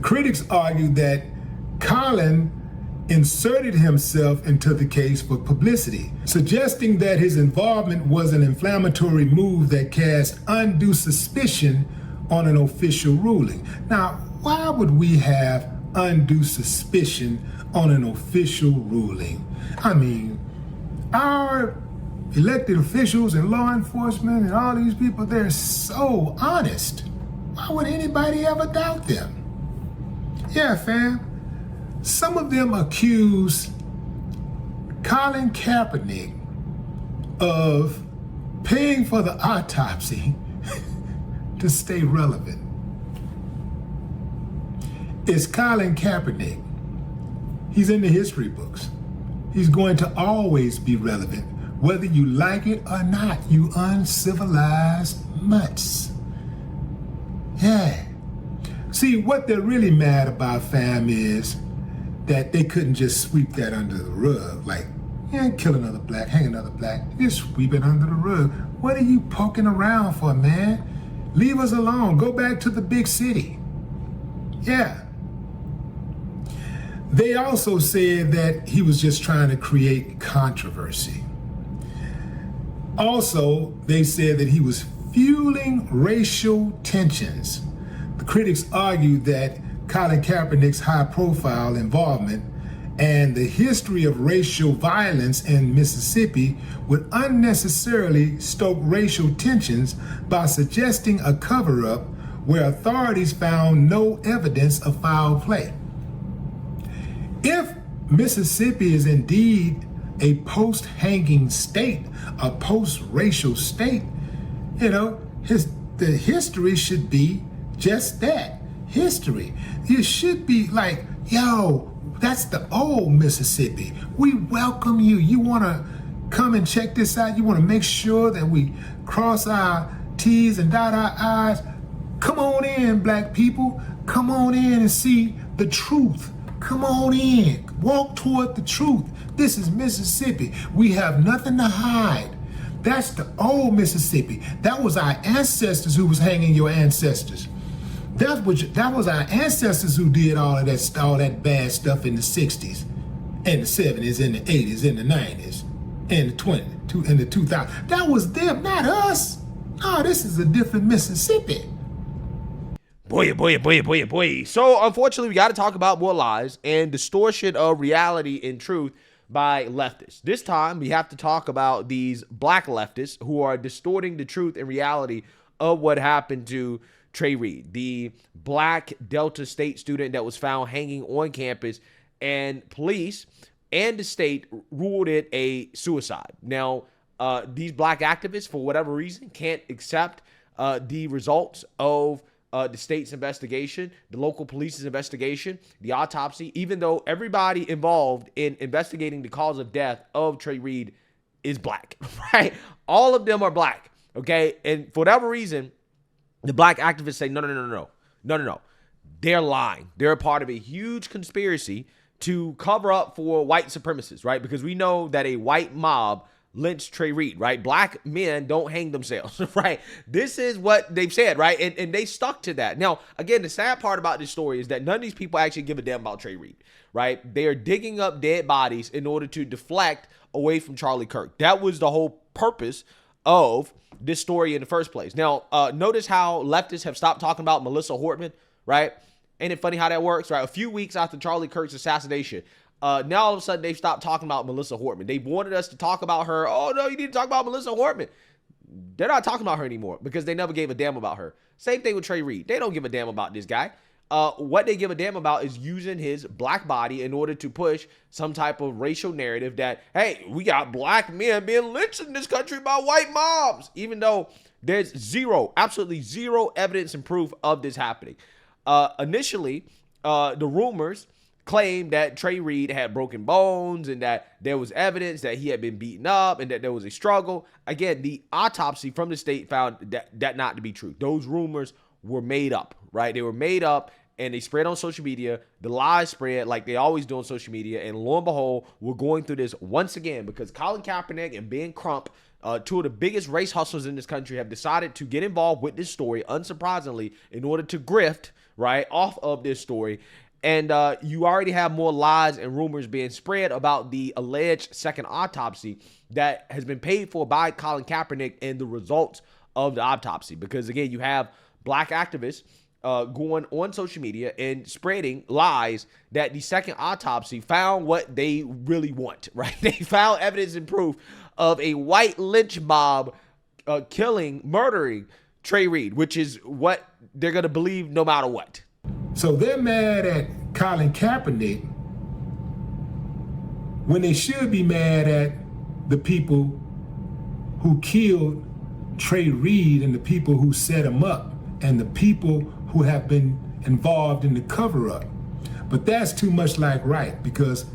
critics argued that Colin inserted himself into the case for publicity, suggesting that his involvement was an inflammatory move that cast undue suspicion on an official ruling. Now, why would we have undue suspicion on an official ruling? I mean, our elected officials and law enforcement and all these people, they're so honest. Why would anybody ever doubt them? Yeah, fam. Some of them accuse Colin Kaepernick of paying for the autopsy to stay relevant. It's Colin Kaepernick. He's in the history books. He's going to always be relevant, whether you like it or not, you uncivilized mutts. Yeah. See, what they're really mad about, fam, is that they couldn't just sweep that under the rug. Like, yeah, kill another black, hang another black, just sweep it under the rug. What are you poking around for, man? Leave us alone. Go back to the big city. Yeah. They also said that he was just trying to create controversy. Also, they said that he was fueling racial tensions. The critics argued that Colin Kaepernick's high-profile involvement and the history of racial violence in Mississippi would unnecessarily stoke racial tensions by suggesting a cover-up where authorities found no evidence of foul play. If Mississippi is indeed a post-hanging state, a post-racial state, the history should be just that. History. You should be like, yo, that's the old Mississippi. We welcome you. You want to come and check this out? You want to make sure that we cross our T's and dot our I's? Come on in, black people. Come on in and see the truth. Come on in. Walk toward the truth. This is Mississippi. We have nothing to hide. That's the old Mississippi. That was our ancestors who was hanging your ancestors. That was our ancestors who did all that bad stuff in the 60s, and the 70s, and the 80s, and the 90s, and the 20s, and the 2000s. That was them, not us. Oh, this is a different Mississippi. Boy. So, unfortunately, we got to talk about more lies and distortion of reality and truth by leftists. This time, we have to talk about these black leftists who are distorting the truth and reality of what happened to Trey Reed, the black Delta State student that was found hanging on campus, and police and the state ruled it a suicide. Now, these black activists, for whatever reason, can't accept the results of the state's investigation, the local police's investigation, the autopsy, even though everybody involved in investigating the cause of death of Trey Reed is black, right? All of them are black, okay? And for whatever reason, the black activists say, no. They're lying. They're a part of a huge conspiracy to cover up for white supremacists, right? Because we know that a white mob lynched Trey Reed, right? Black men don't hang themselves, right? This is what they've said, right? And they stuck to that. Now, again, the sad part about this story is that none of these people actually give a damn about Trey Reed, right? They are digging up dead bodies in order to deflect away from Charlie Kirk. That was the whole purpose of this story in the first place. Now, notice how leftists have stopped talking about Melissa Hortman, right? Ain't it funny how that works, right? A few weeks after Charlie Kirk's assassination, now all of a sudden they've stopped talking about Melissa Hortman. They wanted us to talk about her. Oh, no, you need to talk about Melissa Hortman. They're not talking about her anymore because they never gave a damn about her. Same thing with Trey Reed. They don't give a damn about this guy. What they give a damn about is using his black body in order to push some type of racial narrative that, hey, we got black men being lynched in this country by white mobs, even though there's absolutely zero evidence and proof of this happening. Initially, the rumors claimed that Trey Reed had broken bones and that there was evidence that he had been beaten up and that there was a struggle. Again, the autopsy from the state found that not to be true. Those rumors were made up, right? They were made up and they spread on social media. The lies spread like they always do on social media. And lo and behold, we're going through this once again because Colin Kaepernick and Ben Crump, two of the biggest race hustlers in this country, have decided to get involved with this story, unsurprisingly, in order to grift right, off of this story. And you already have more lies and rumors being spread about the alleged second autopsy that has been paid for by Colin Kaepernick and the results of the autopsy. Because, again, you have black activists going on social media and spreading lies that the second autopsy found what they really want, right? They found evidence and proof of a white lynch mob murdering Trey Reed, which is what they're going to believe no matter what. So they're mad at Colin Kaepernick when they should be mad at the people who killed Trey Reed and the people who set him up and the people who have been involved in the cover-up. But that's too much like right, because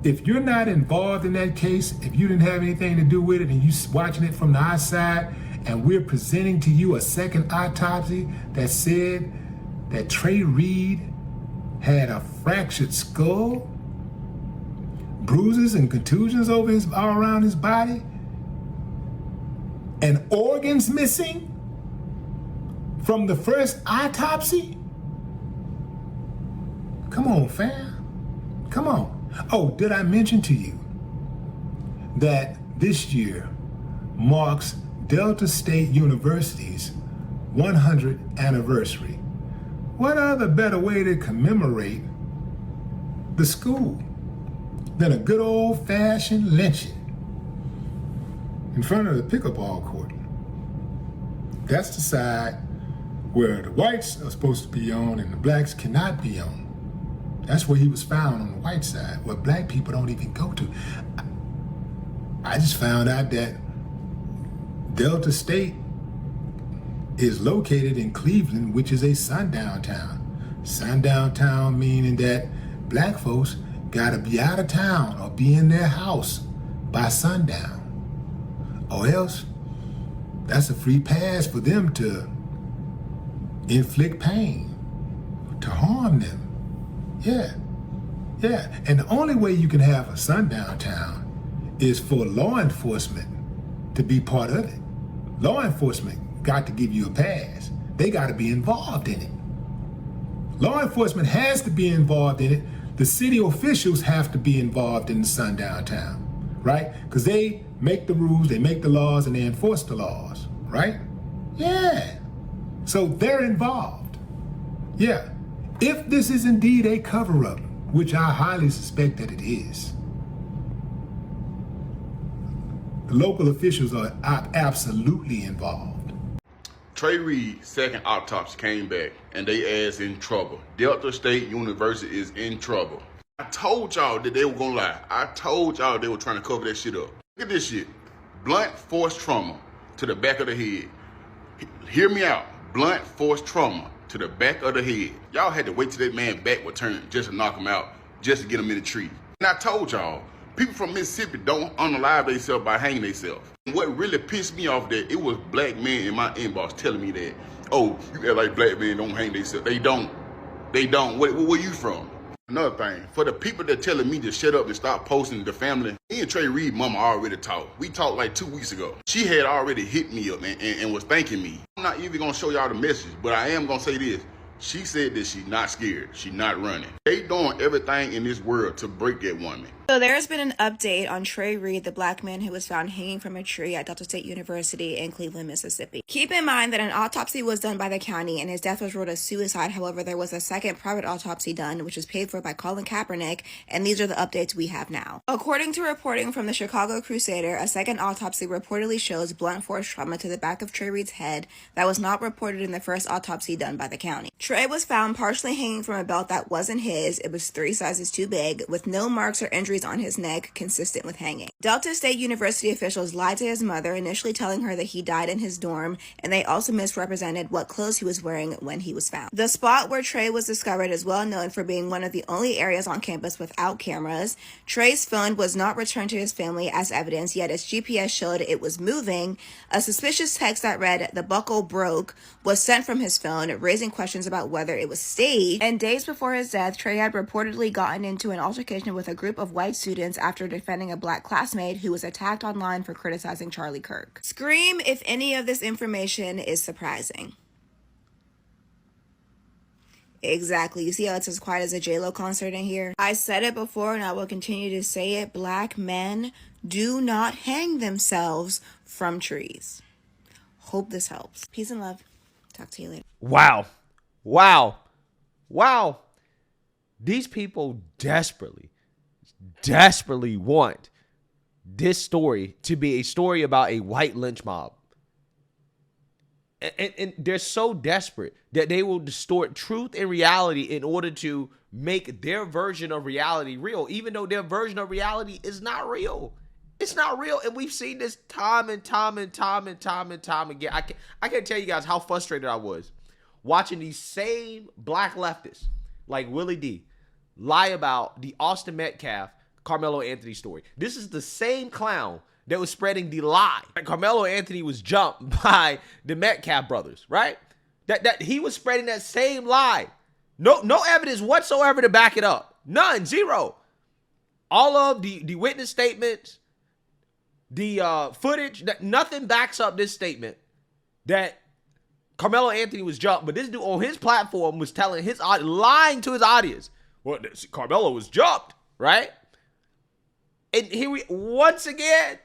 if you're not involved in that case, if you didn't have anything to do with it and you're watching it from the outside, and we're presenting to you a second autopsy that said that Trey Reed had a fractured skull, bruises and contusions all around his body, and organs missing from the first autopsy? Come on, fam. Come on. Oh, did I mention to you that this year marks Delta State University's 100th anniversary? What other better way to commemorate the school than a good old-fashioned lynching in front of the pickleball court? That's the side where the whites are supposed to be on and the blacks cannot be on. That's where he was found, on the white side, where black people don't even go to. I just found out that Delta State is located in Cleveland, which is a sundown town. Sundown town meaning that black folks gotta be out of town or be in their house by sundown. Or else, that's a free pass for them to inflict pain, to harm them. Yeah. And the only way you can have a sundown town is for law enforcement to be part of it. Law enforcement got to give you a pass. They got to be involved in it. Law enforcement has to be involved in it. The city officials have to be involved in the sundown town, right? Because they make the rules, they make the laws, and they enforce the laws, right? Yeah. So they're involved. Yeah. If this is indeed a cover-up, which I highly suspect that it is, the local officials are absolutely involved. Trey Reed, second autopsy came back, and they ass in trouble. Delta State University is in trouble. I told y'all that they were gonna lie. I told y'all they were trying to cover that shit up. Look at this shit. Blunt force trauma to the back of the head. Hear me out. Blunt force trauma to the back of the head. Y'all had to wait till that man back would turn just to knock him out, just to get him in the tree. And I told y'all, people from Mississippi don't unalive themselves by hanging themselves. What really pissed me off that it was black men in my inbox telling me that, oh, you act like black men don't hang themselves. They don't. Where you from? Another thing, for the people that telling me to shut up and stop posting the family, me and Trey Reed mama already talked. We talked like 2 weeks ago. She had already hit me up and was thanking me. I'm not even gonna show y'all the message, but I am gonna say this. She said that she's not scared. She's not running. They doing everything in this world to break that woman. So there has been an update on Trey Reed, the black man who was found hanging from a tree at Delta State University in Cleveland, Mississippi. Keep in mind that an autopsy was done by the county and his death was ruled a suicide. However, there was a second private autopsy done, which was paid for by Colin Kaepernick, and these are the updates we have now. According to reporting from the Chicago Crusader, a second autopsy reportedly shows blunt force trauma to the back of Trey Reed's head that was not reported in the first autopsy done by the county. Trey was found partially hanging from a belt that wasn't his. It was 3 sizes too big, with no marks or injuries on his neck consistent with hanging. Delta State University officials lied to his mother, initially telling her that he died in his dorm, and they also misrepresented what clothes he was wearing when he was found. The spot where Trey was discovered is well known for being one of the only areas on campus without cameras. Trey's phone was not returned to his family as evidence, yet its GPS showed it was moving. A suspicious text that read, "The buckle broke," was sent from his phone, raising questions about whether it was staged. And days before his death, Trey had reportedly gotten into an altercation with a group of white students after defending a black classmate who was attacked online for criticizing Charlie Kirk. Scream if any of this information is surprising. Exactly. You see how it's as quiet as a J-Lo concert in here? I said it before and I will continue to say it. Black men do not hang themselves from trees. Hope this helps. Peace and love. Talk to you later. Wow. Wow. Wow. These people desperately want this story to be a story about a white lynch mob. And they're so desperate that they will distort truth and reality in order to make their version of reality real, even though their version of reality is not real. It's not real. And we've seen this time and time again. I can't tell you guys how frustrated I was watching these same black leftists like Willie D lie about the Austin Metcalf, Carmelo Anthony story. This is the same clown that was spreading the lie that Carmelo Anthony was jumped by the Metcalf brothers, right? That he was spreading that same lie. No evidence whatsoever to back it up. None, zero. All of the witness statements, the footage, nothing backs up this statement that Carmelo Anthony was jumped, but this dude on his platform was telling his lying to his audience. Well, Carmelo was jumped, right? And here we once again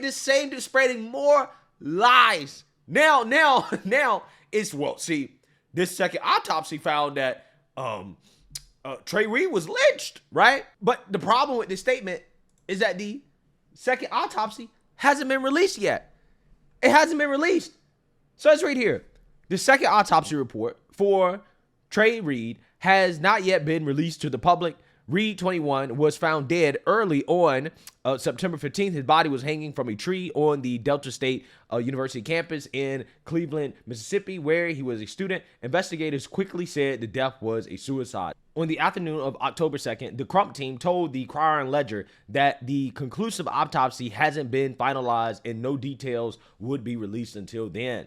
this same dude spreading more lies. Now it's this second autopsy found that Trey Reed was lynched, right? But the problem with this statement is that the second autopsy hasn't been released yet. It hasn't been released. So let's read here. The second autopsy report for Trey Reed has not yet been released to the public. Reed, 21, was found dead early on September 15th. His body was hanging from a tree on the Delta State University campus in Cleveland, Mississippi, where he was a student. Investigators quickly said the death was a suicide. On the afternoon of October 2nd, the Crump team told the Clarion Ledger that the conclusive autopsy hasn't been finalized and no details would be released until then.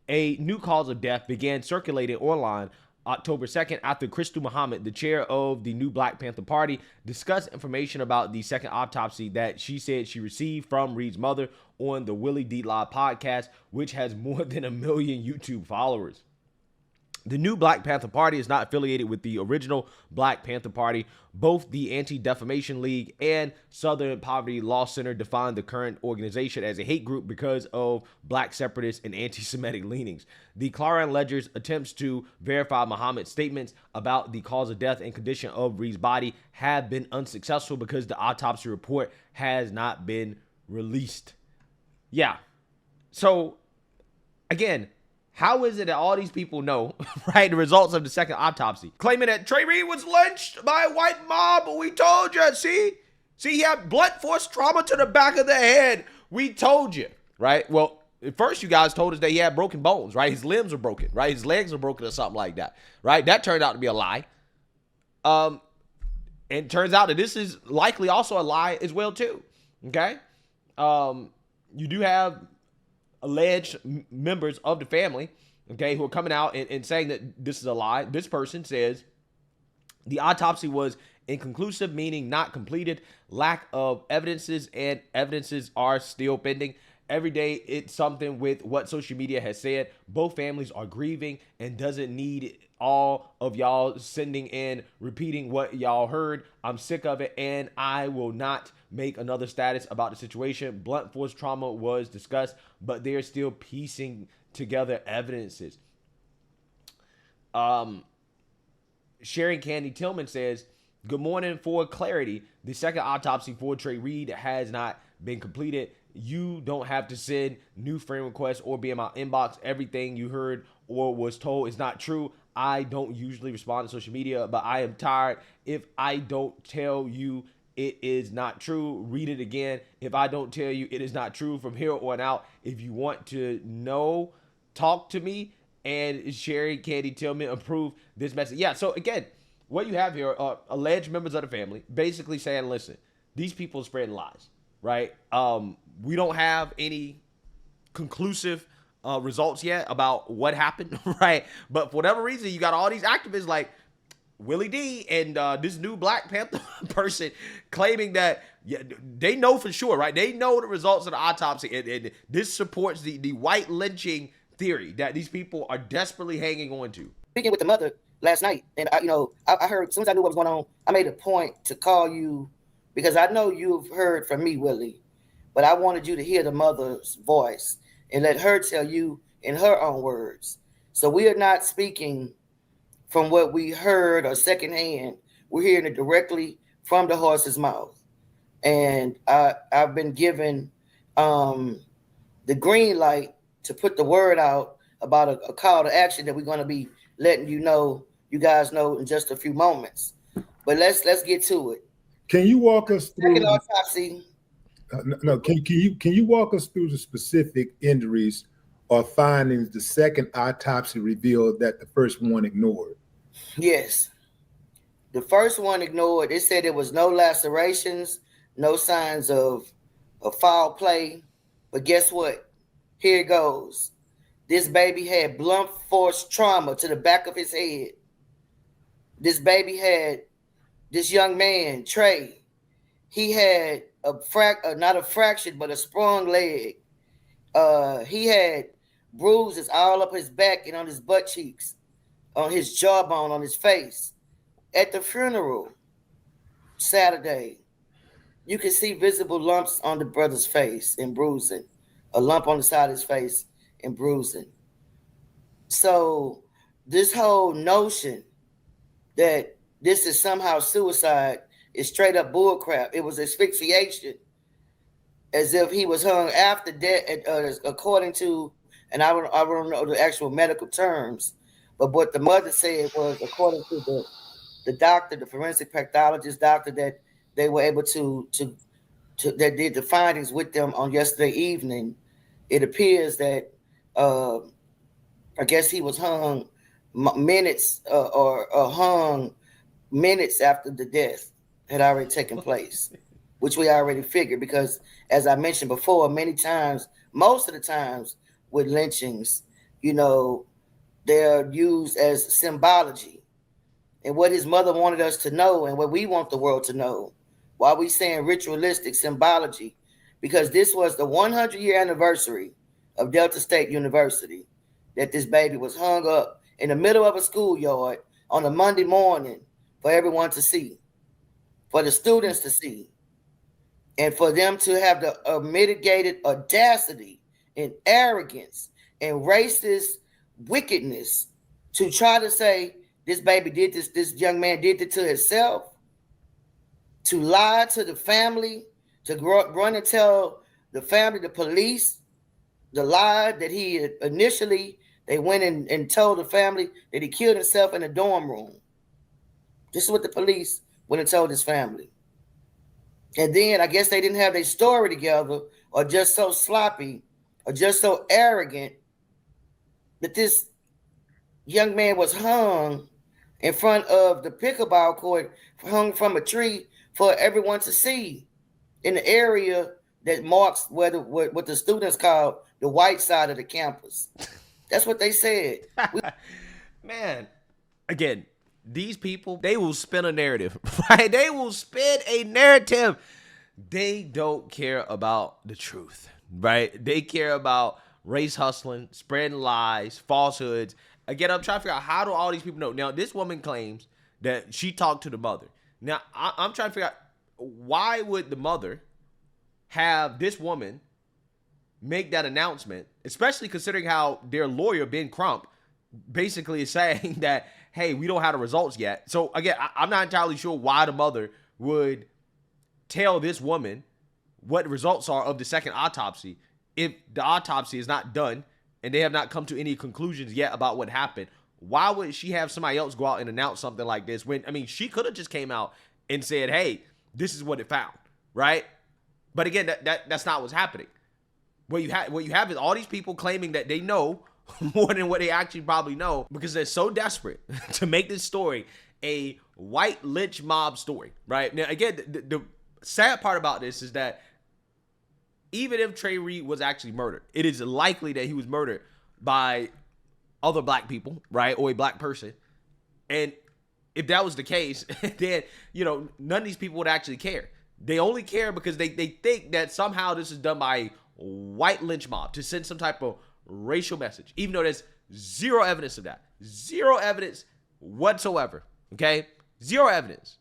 A new cause of death began circulating online October 2nd after Crystal Muhammad, the chair of the new Black Panther Party, discussed information about the second autopsy that she said she received from Reed's mother on the Willie D Live podcast, which has more than 1 million YouTube followers. The new Black Panther Party is not affiliated with the original Black Panther Party. Both the Anti-Defamation League and Southern Poverty Law Center defined the current organization as a hate group because of black separatist and anti-Semitic leanings. The Clarion Ledger's attempts to verify Muhammad's statements about the cause of death and condition of Reed's body have been unsuccessful because the autopsy report has not been released. Yeah. So, again, how is it that all these people know, right, the results of the second autopsy, claiming that Trey Reed was lynched by a white mob? We told you. See, he had blunt force trauma to the back of the head. We told you, right? Well, at first you guys told us that he had broken bones, right? His limbs were broken, right? His legs were broken or something like that, right? That turned out to be a lie. And it turns out that this is likely also a lie as well, too, okay? You do have alleged members of the family, okay, who are coming out and saying that this is a lie. This person says the autopsy was inconclusive, meaning not completed, lack of evidences, and evidences are still pending. Every day it's something with what social media has said. Both families are grieving and doesn't need all of y'all sending in, repeating what y'all heard. I'm sick of it and I will not make another status about the situation. Blunt force trauma was discussed, but they're still piecing together evidences. Sharon Candy Tillman says, good morning. For clarity, the second autopsy for Trey Reed has not been completed. You don't have to send new friend requests or be in my inbox. Everything you heard or was told is not true. I don't usually respond to social media, but I am tired. If I don't tell you it is not true, read it again. If I don't tell you it is not true from here on out, if you want to know, talk to me. And Sherry Candy Tillman approve this message. Yeah, so again, what you have here are alleged members of the family basically saying, listen, these people are spreading lies, right? We don't have any conclusive results yet about what happened, right? But for whatever reason, you got all these activists like Willie D and this new Black Panther person claiming that they know for sure, right? They know the results of the autopsy, and this supports the white lynching theory that these people are desperately hanging on to. Speaking with the mother, last night, and I heard, as soon as I knew what was going on, I made a point to call you because I know you've heard from me, Willie, but I wanted you to hear the mother's voice and let her tell you in her own words. So we are not speaking from what we heard or secondhand. We're hearing it directly from the horse's mouth. And I've been given the green light to put the word out about a call to action that we're going to be letting you guys know in just a few moments. But let's get to it. Can you walk us through? Second autopsy. No, can you walk us through the specific injuries or findings the second autopsy revealed that the first one ignored? Yes. The first one ignored. It said there was no lacerations, no signs of foul play. But guess what? Here it goes. This baby had blunt force trauma to the back of his head. This young man, Trey, he had not a fractured, but a sprung leg. He had bruises all up his back and on his butt cheeks, on his jawbone, on his face. At the funeral Saturday, you can see visible lumps on the brother's face and bruising, a lump on the side of his face and bruising. So this whole notion that this is somehow suicide is straight up bullcrap. It was asphyxiation, as if he was hung after death, according to, and I don't know the actual medical terms, but what the mother said was, according to the doctor, the forensic pathologist doctor that they were able to that did the findings with them on yesterday evening, it appears that I guess he was hung minutes or hung minutes after the death had already taken place, which we already figured because, as I mentioned before, many times, most of the times with lynchings, they're used as symbology. And what his mother wanted us to know and what we want the world to know, why we saying ritualistic symbology, because this was the 100-year anniversary of Delta State University that this baby was hung up in the middle of a schoolyard on a Monday morning for everyone to see, for the students to see, and for them to have the mitigated audacity and arrogance and racist wickedness to try to say this baby did this young man did it to himself, to lie to the family, to run and tell the family, the police, the lie that he initially, they went and told the family that he killed himself in a dorm room. This is what the police went and told his family. And then I guess they didn't have their story together, or just so sloppy, or just so arrogant that this young man was hung in front of the pickleball court, hung from a tree for everyone to see in the area that marks what the students call the white side of the campus. That's what they said. Man, again, these people, they will spin a narrative, right? They will spin a narrative. They don't care about the truth, right? They care about race hustling, spreading lies, falsehoods. Again, I'm trying to figure out, how do all these people know? Now, this woman claims that she talked to the mother. Now, I'm trying to figure out, why would the mother have this woman make that announcement, especially considering how their lawyer, Ben Crump, basically is saying that, hey, we don't have the results yet. So, again, I'm not entirely sure why the mother would tell this woman what the results are of the second autopsy if the autopsy is not done and they have not come to any conclusions yet about what happened. Why would she have somebody else go out and announce something like this when, I mean, she could have just came out and said, hey, this is what it found, right? But again, that's not what's happening. What you have is all these people claiming that they know more than what they actually probably know, because they're so desperate to make this story a white lynch mob story, right? Now, again, the sad part about this is that even if Trey Reed was actually murdered, it is likely that he was murdered by other black people, right? Or a black person. And if that was the case, then, none of these people would actually care. They only care because they think that somehow this is done by a white lynch mob to send some type of racial message, even though there's zero evidence of that. Zero evidence whatsoever. Okay? Zero evidence.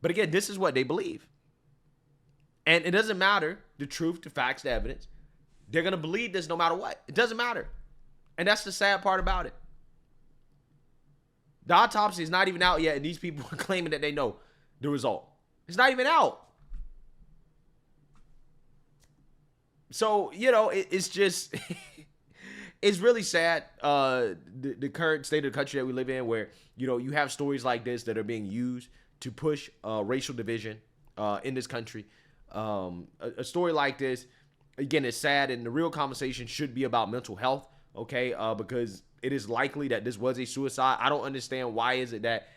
But again, this is what they believe. And it doesn't matter the truth, the facts, the evidence. They're going to believe this no matter what. It doesn't matter. And that's the sad part about it. The autopsy is not even out yet, and these people are claiming that they know the result. It's not even out. So, it's just, it's really sad, the current state of the country that we live in, where, you have stories like this that are being used to push racial division in this country. A story like this, again, is sad, and the real conversation should be about mental health, okay? Because it is likely that this was a suicide. I don't understand why is it that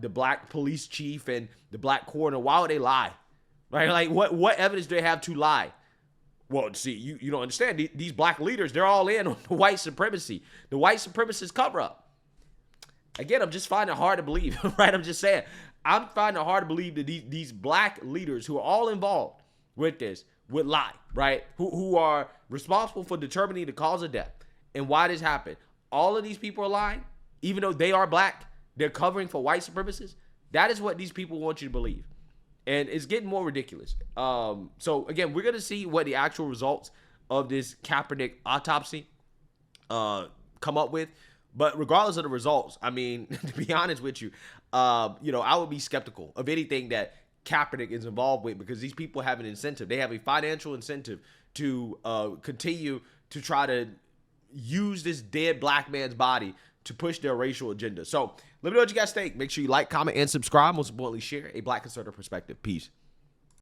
the black police chief and the black coroner, why would they lie? Right? Like, what evidence do they have to lie? Well, see, you don't understand. These black leaders, they're all in on the white supremacy, the white supremacist cover-up. Again, I'm just finding it hard to believe, right? I'm just saying, I'm finding it hard to believe that these black leaders who are all involved with this would lie, right? Who are responsible for determining the cause of death and why this happened. All of these people are lying, even though they are black. They're covering for white supremacists. That is what these people want you to believe. And it's getting more ridiculous. So, again, we're going to see what the actual results of this Kaepernick autopsy come up with. But regardless of the results, I mean, to be honest with you, I would be skeptical of anything that Kaepernick is involved with, because these people have an incentive. They have a financial incentive to continue to try to use this dead black man's body to push their racial agenda. So let me know what you guys think. Make sure you like, comment, and subscribe. Most importantly, share a black conservative perspective. Peace.